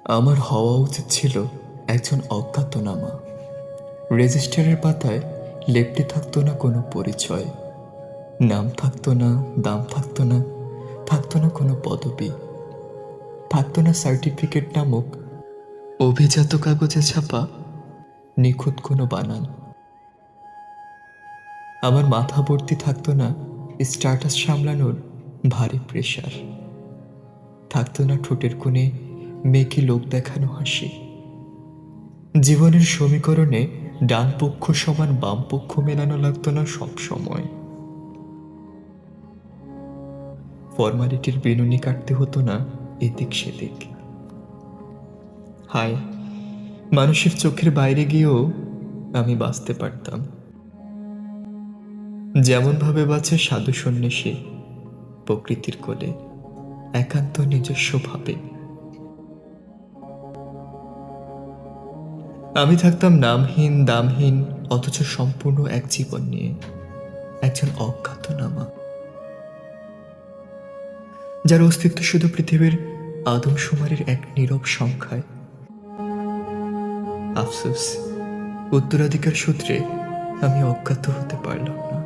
আমার হওয়া উচিত ছিল একজন অজ্ঞাতনামা। রেজিস্টারের পাতায় লেপ্টে থাকতো না কোনো পরিচয়, নাম থাকতো না, দাম থাকতো না, থাকতো না কোনো পদবি, থাকতো না সার্টিফিকেট নামক অভিজাত কাগজে ছাপা নিখুঁত কোনো বানান। আমার মাথা ভর্তি থাকতো না স্ট্যাটাস সামলানোর ভারী প্রেশার, থাকতো না ঠোঁটের কোণে মেকি লোক দেখানো হাসি। জীবনের সমীকরণে ডান পক্ষ সমান বাম পক্ষ মেলানো লাগতো না সব সময়। ফরমালিটির বিনুনি কাটতে হতো না এদিক সেদিক। হায়, মানুষের চোখের বাইরে গিয়েও আমি বাঁচতে পারতাম, যেমন ভাবে বাঁচে সাধু সন্ন্যাসী প্রকৃতির কোলে, একান্ত নিজস্ব ভাবে। আমি থাকতাম নামহীন দামহীন, অথচ সম্পূর্ণ এক জীবন নিয়ে, একজন অজ্ঞাতনামা যার অস্তিত্ব শুধু পৃথিবীর আদমশুমারির এক নীরব সংখ্যায়। আফসোস, উত্তরাধিকার সূত্রে আমি অজ্ঞাত হতে পারলাম না।